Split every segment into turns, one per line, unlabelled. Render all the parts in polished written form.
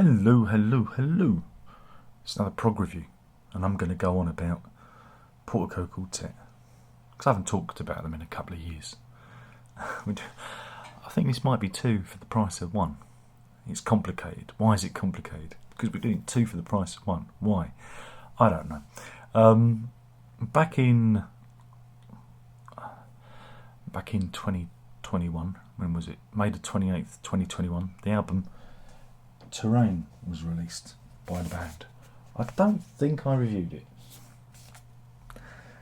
Hello, hello, hello. It's another prog review, and I'm going to go on about Portico Quartet, because I haven't talked about them in a couple of years. I think this might be two for the price of one. It's complicated. Why is it complicated? Because we're doing two for the price of one. Why? I don't know. Back in 2021, when was it? May the 28th, 2021, the album Terrain was released by the band. I don't think I reviewed it,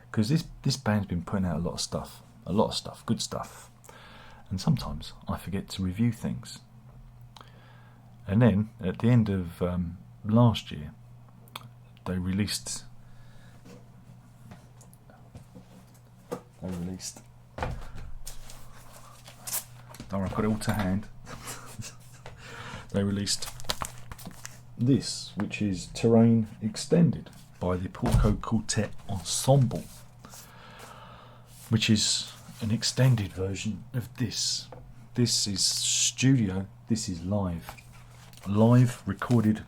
because this band's been putting out a lot of stuff, good stuff, and sometimes I forget to review things. And then at the end of last year, they released. Don't worry, I've got it all to hand. They released this, which is Terrain Extended by the Portico Quartet Ensemble, which is an extended version of this. This is studio, this is live recorded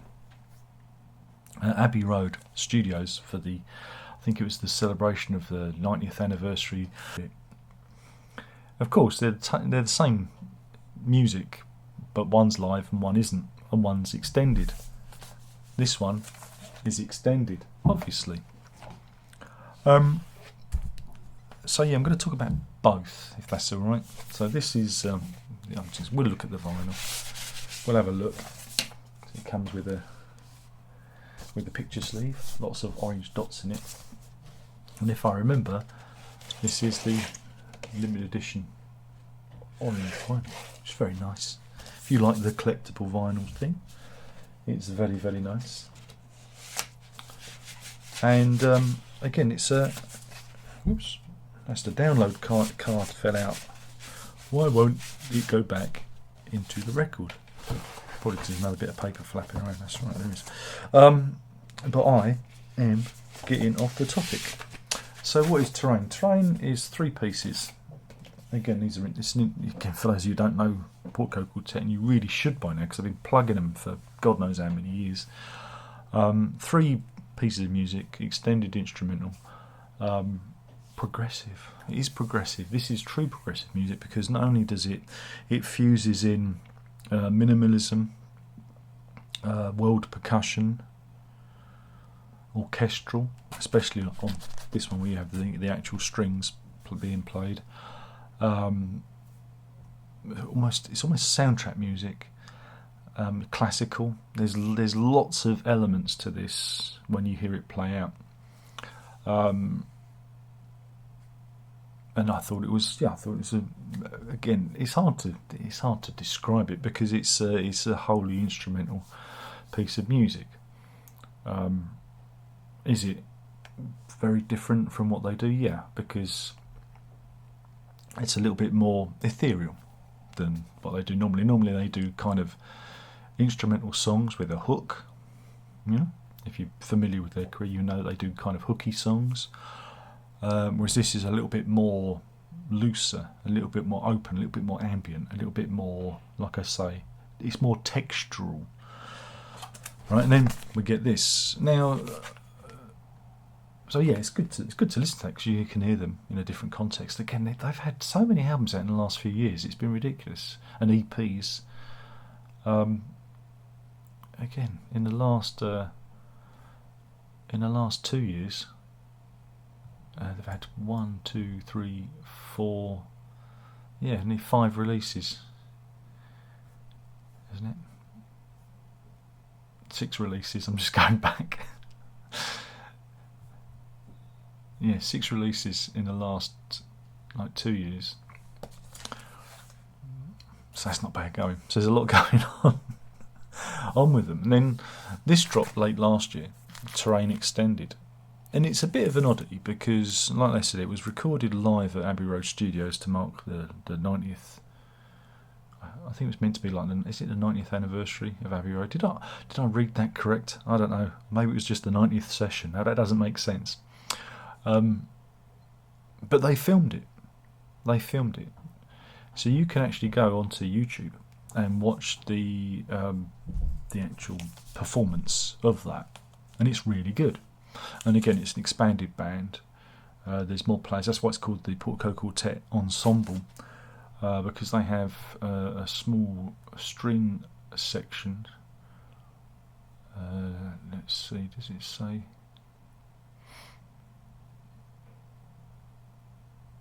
at Abbey Road Studios for the, I think it was the celebration of the 90th anniversary. Of course, they're the same music, but one's live and one isn't, and one's extended. This one is extended, obviously. So yeah, I'm going to talk about both, if that's all right. So this is, we'll look at the vinyl. We'll have a look. It comes with a picture sleeve, lots of orange dots in it. And if I remember, this is the limited edition orange vinyl, which is very nice. If you like the collectible vinyl thing, it's very, very nice. And again, it's a oops, that's the download card fell out. Why won't it go back into the record? Probably because there's another bit of paper flapping around. That's right, there is. But I am getting off the topic. So what is Terrain? Terrain is 3 pieces. Again, these are again, for those of you who don't know Portico Quartet, and you really should by now, because I've been plugging them for God knows how many years. 3 pieces of music, extended instrumental, progressive. It is progressive. This is true progressive music, because not only does it fuses in minimalism, world percussion, orchestral, especially on this one where you have the actual strings being played. It's almost soundtrack music, classical. There's lots of elements to this when you hear it play out, and I thought it was again, it's hard to describe it, because it's a wholly instrumental piece of music. Is it very different from what they do? Yeah, because it's a little bit more ethereal than what they do normally. Normally they do kind of instrumental songs with a hook. You know, if you're familiar with their career, you know they do kind of hooky songs. Whereas this is a little bit more looser, a little bit more open, a little bit more ambient, a little bit more, like I say, it's more textural. Right, and then we get this. Now, so yeah, it's good to listen to that, because you can hear them in a different context. Again, they've had so many albums out in the last few years; it's been ridiculous. And EPs. Again, in the last 2 years, they've had 1, 2, 3, 4, nearly 5 releases, isn't it? 6 releases. I'm just going back. 6 releases in the last 2 years. So that's not bad going. So there's a lot going on with them. And then this dropped late last year, Terrain Extended. And it's a bit of an oddity, because, like I said, it was recorded live at Abbey Road Studios to mark the 90th. I think it was meant to be like, is it the 90th anniversary of Abbey Road? Did I read that correct? I don't know. Maybe it was just the 90th session. Now that doesn't make sense. But they filmed it. So you can actually go onto YouTube and watch the actual performance of that, and it's really good. And again, it's an expanded band. There's more players. That's why it's called the Portico Quartet Ensemble, because they have a small string section. Let's see, does it say?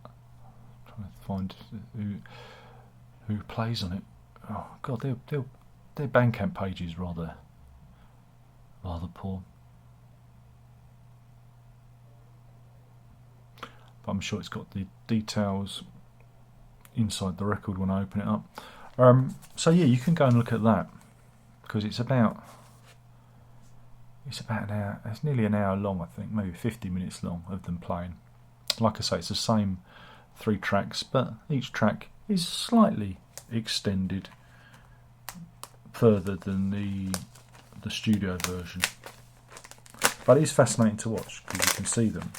I'm trying to find who plays on it. Oh God, their Bandcamp page is rather poor. But I'm sure it's got the details inside the record when I open it up. So yeah, you can go and look at that, because it's about an hour. It's nearly an hour long, I think, maybe 50 minutes long of them playing. Like I say, it's the same 3 tracks, but each track is slightly extended further than the studio version. But it is fascinating to watch, because you can see them,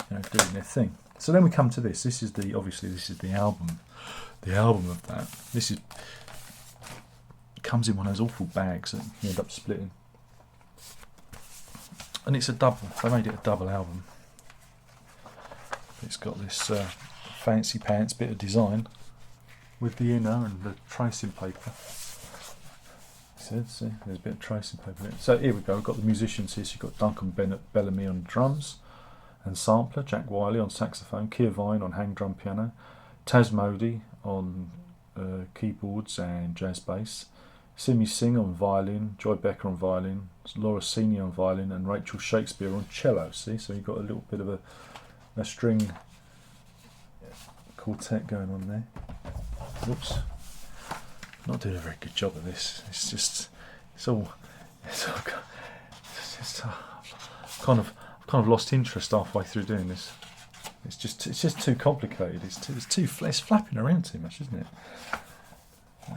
doing their thing. So then we come to this. This is the album. The album of that. It comes in one of those awful bags that you end up splitting. And it's a double. They made it a double album. It's got this fancy pants bit of design with the inner and the tracing paper. See, there's a bit of tracing paper in it. So here we go. We've got the musicians here. So you've got Duncan Bellamy on drums and sampler, Jack Wiley on saxophone, Keir Vine on hang drum piano, Taz Modi on keyboards and jazz bass, Simi Singh on violin, Joy Becker on violin, Laura Senior on violin, and Rachel Shakespeare on cello. See, so you've got a little bit of a string quartet going on there. Oops, not doing a very good job of this. It's kind of lost interest halfway through doing this. It's just too complicated. It's flapping around too much, isn't it? I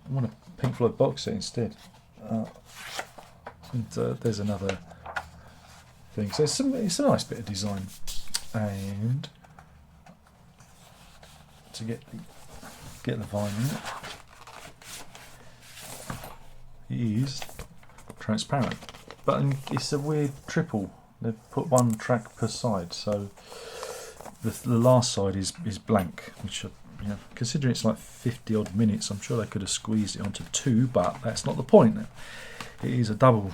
want a Pink Floyd box set instead. And there's another thing. So it's a nice bit of design. And to get the vinyl, it is transparent, but it's a weird triple. They've put 1 track per side, so the last side is blank, which, considering it's like 50 odd minutes, I'm sure they could have squeezed it onto 2, but that's not the point. It is a double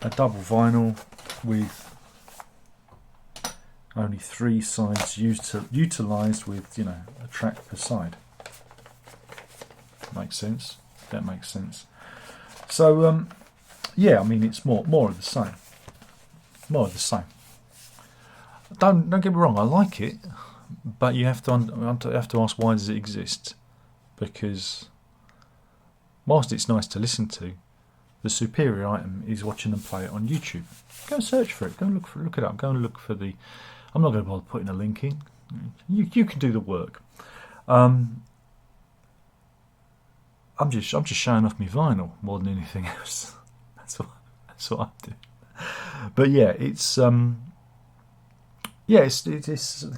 vinyl with only 3 sides utilised with a track per side. Makes sense. That makes sense. So yeah, I mean, it's more of the same. More of the same. Don't get me wrong, I like it, but you have to ask, why does it exist? Because whilst it's nice to listen to, the superior item is watching them play it on YouTube. Go and search for it. Go and look it up. Go and look for the. I'm not going to bother putting a link in. You can do the work. I'm just showing off my vinyl more than anything else. That's what I do. But yeah, it's the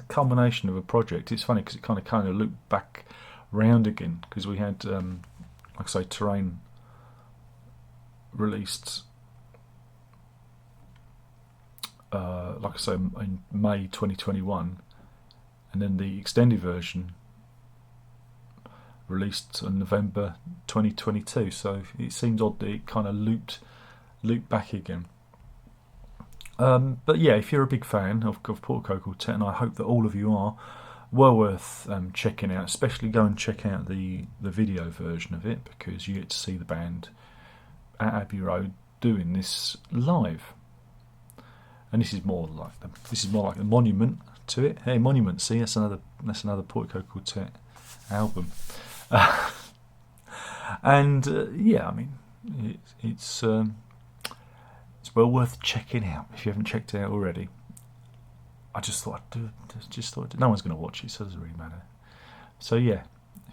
culmination of a project. It's funny because it kind of looped back round again, because we had, like I say, Terrain released, like I say, in May 2021, and then the extended version released in November 2022. So it seems odd that it kind of looped back again. But yeah, if you're a big fan of Portico Quartet, and I hope that all of you are, well worth checking out. Especially go and check out the video version of it, because you get to see the band at Abbey Road doing this live. And this is more like the monument to it. Hey, monument! See, that's another Portico Quartet album. And yeah, I mean, it's well worth checking out if you haven't checked it out already. I just thought I'd do. No one's going to watch it, so it doesn't really matter. So yeah,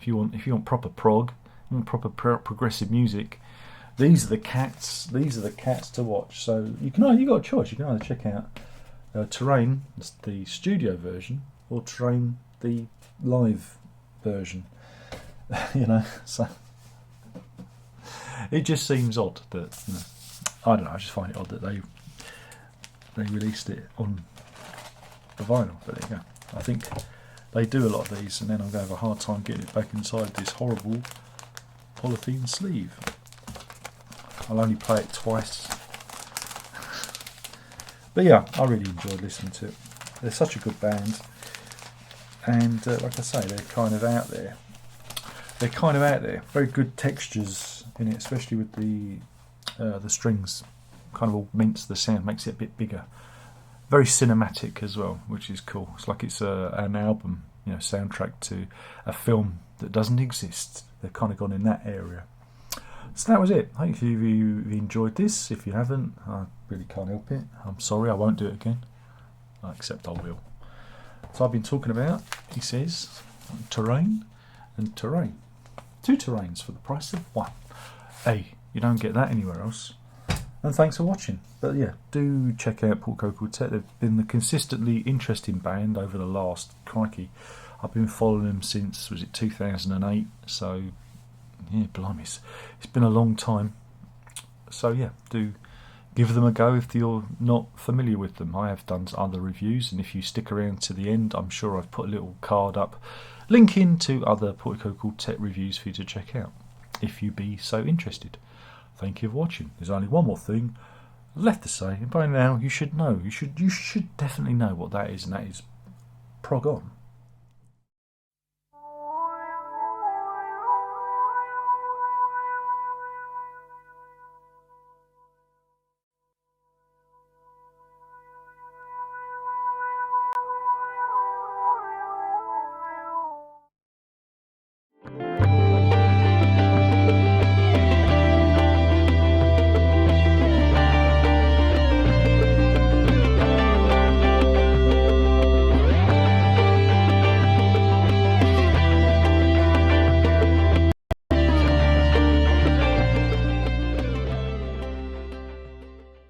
if you want proper prog, proper progressive music, these are the cats. These are the cats to watch. So you got a choice. You can either check out Terrain, the studio version, or Terrain, the live version. You know, so it just seems odd that, you know, I don't know. I just find it odd that they released it on the vinyl. But there you go. I think they do a lot of these, and then I'm going to have a hard time getting it back inside this horrible polythene sleeve. I'll only play it twice. But yeah, I really enjoyed listening to it. They're such a good band, and like I say, they're kind of out there. They're kind of out there. Very good textures in it, especially with the strings. Kind of augments the sound, makes it a bit bigger. Very cinematic as well, which is cool. It's like it's an album, you know, soundtrack to a film that doesn't exist. They've kind of gone in that area. So that was it. I hope you enjoyed this. If you haven't, I really can't help it. I'm sorry, I won't do it again. Except I will. So I've been talking about, he says, terrain and terrain. 2 terrains for the price of 1. Hey, you don't get that anywhere else. And thanks for watching. But yeah, do check out Portico Quartet. They've been the consistently interesting band over the last, crikey, I've been following them since, was it 2008? So yeah, blimey, it's been a long time. So yeah, do give them a go if you're not familiar with them. I have done other reviews, and if you stick around to the end, I'm sure I've put a little card up linking to other Portico Quartet reviews for you to check out, if you be so interested. Thank you for watching. There's only one more thing left to say, and by now you should know. You should definitely know what that is, and that is prog on.